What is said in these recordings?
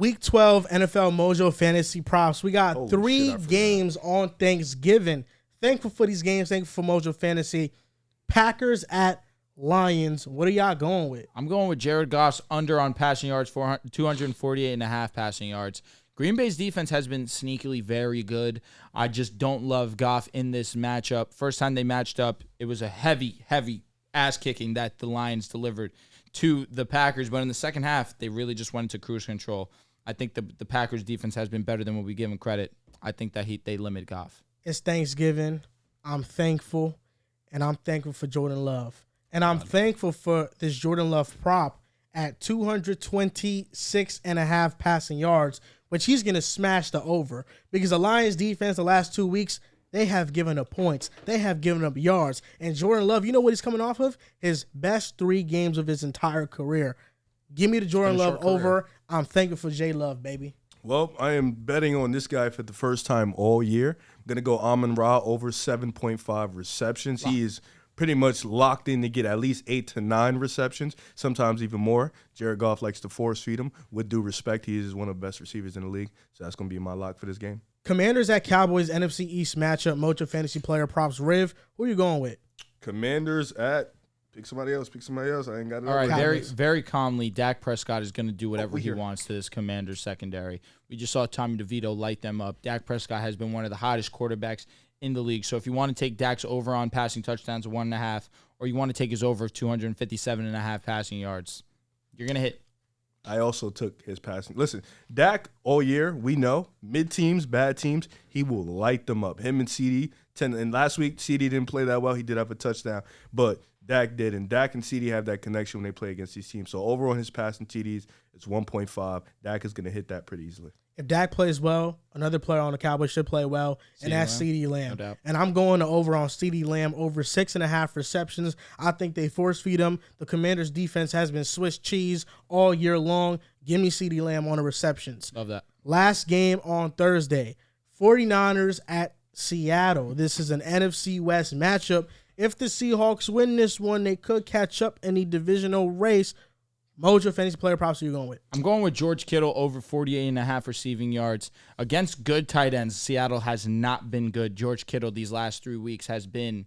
Week 12 NFL Mojo Fantasy Props. We got Holy three shit, I forgot. games on Thanksgiving. Thankful for these games. Thankful for Mojo Fantasy. Packers at Lions. What are y'all going with? I'm going with Jared Goff's under on passing yards, 248.5 passing yards. Green Bay's defense has been sneakily very good. I just don't love Goff in this matchup. First time they matched up, it was a heavy ass kicking that the Lions delivered to the Packers. But in the second half, they really just went into cruise control. I think the Packers defense has been better than what we give them credit. I think that they limit Goff. It's Thanksgiving. I'm thankful, and I'm thankful for Jordan Love. And I'm thankful for this Jordan Love prop at 226.5 passing yards, which he's going to smash the over. Because the Lions defense the last 2 weeks, they have given up points. They have given up yards. And Jordan Love, you know what he's coming off of? His best 3 games of his entire career. Give me the Jordan Love over. I'm thankful for J Love, baby. Well, I am betting on this guy for the first time all year. I'm going to go Amon-Ra over 7.5 receptions. Wow. He is pretty much locked in to get at least 8 to 9 receptions, sometimes even more. Jared Goff likes to force feed him. With due respect, he is one of the best receivers in the league, so that's going to be my lock for this game. Commanders at Cowboys, NFC East matchup, Mojo Fantasy Player Props. Riv, who are you going with? Commanders at pick somebody else. I ain't got it. All right, Cowboys. very calmly, Dak Prescott is going to do whatever he wants to this Commanders secondary. We just saw Tommy DeVito light them up. Dak Prescott has been one of the hottest quarterbacks in the league. So if you want to take Dak's over on passing touchdowns of 1.5, or you want to take his over of 257.5 passing yards, you're going to hit. I also took his passing. Listen, Dak all year, we know, mid-teams, bad teams, he will light them up. Him and CD, and last week, CD didn't play that well. He did have a touchdown, but Dak did, and Dak and CD have that connection when they play against these teams. So over on his passing TDs, it's 1.5. Dak is going to hit that pretty easily. If Dak plays well, another player on the Cowboys should play well, and that's CeeDee Lamb. No doubt. And I'm going to over on CeeDee Lamb over 6.5 receptions. I think they force feed him. The Commanders' defense has been Swiss cheese all year long. Give me CeeDee Lamb on the receptions. Love that. Last game on Thursday, 49ers at Seattle. This is an NFC West matchup. If the Seahawks win this one, they could catch up in the divisional race. Mojo Fantasy Player Props, who you going with? I'm going with George Kittle over 48.5 receiving yards. Against good tight ends, Seattle has not been good. George Kittle these last 3 weeks has been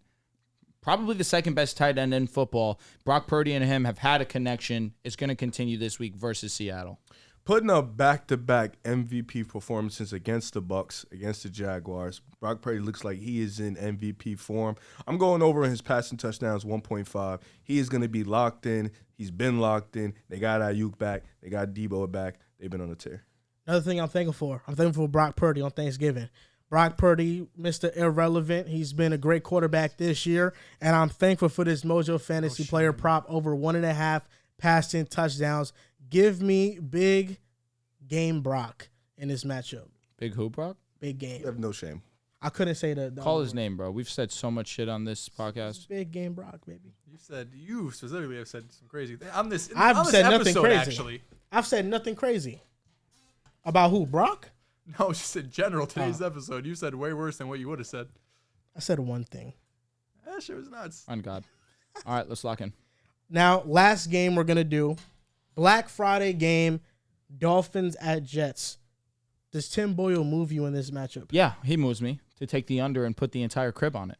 probably the second best tight end in football. Brock Purdy and him have had a connection. It's going to continue this week versus Seattle. Putting up back-to-back MVP performances against the Bucs, against the Jaguars. Brock Purdy looks like he is in MVP form. I'm going over his passing touchdowns, 1.5. He is going to be locked in. He's been locked in. They got Ayuk back. They got Debo back. They've been on a tear. Another thing I'm thankful for. I'm thankful for Brock Purdy on Thanksgiving. Brock Purdy, Mr. Irrelevant. He's been a great quarterback this year, and I'm thankful for this Mojo Fantasy Player Prop over 1.5 passing touchdowns. Give me big game Brock in this matchup. Big who, Brock? Big game. You have no shame. I couldn't say the Call his name, bro. We've said so much shit on this podcast. Big game Brock, baby. You specifically have said some crazy things. On this I've said nothing episode, crazy. Actually. I've said nothing crazy. About who? Brock? No, just in general, today's episode, you said way worse than what you would have said. I said one thing. That shit was nuts. On God. All right, let's lock in. Now, last game we're going to do. Black Friday game, Dolphins at Jets. Does Tim Boyle move you in this matchup? Yeah, he moves me to take the under and put the entire crib on it.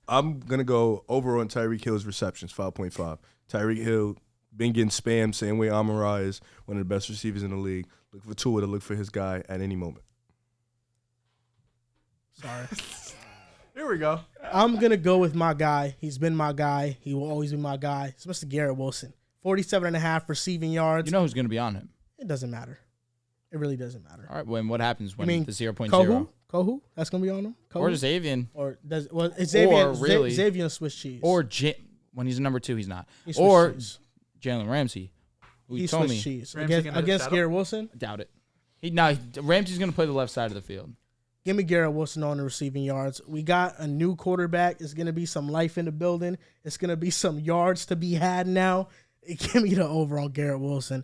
I'm going to go over on Tyreek Hill's receptions, 5.5. Tyreek Hill been getting spammed, same way Amon-Ra is one of the best receivers in the league. Look for Tua to look for his guy at any moment. Sorry. Here we go. I'm going to go with my guy. He's been my guy. He will always be my guy. It's Mr. Garrett Wilson. 47.5 receiving yards. You know who's going to be on him. It doesn't matter. It really doesn't matter. All right, what happens when the 0.0? Kohu? That's going to be on him? Kohu? Or Xavier. Or does Xavier, Or really. Xavier Swiss cheese. Or when he's number 2, he's not. He's or Swiss cheese. Jalen Ramsey. Who He's told Swiss me. cheese. Ramsey Against Garrett Wilson? I doubt it. Ramsey's going to play the left side of the field. Give me Garrett Wilson on the receiving yards. We got a new quarterback. It's going to be some life in the building. It's going to be some yards to be had now. Give me the over on Garrett Wilson.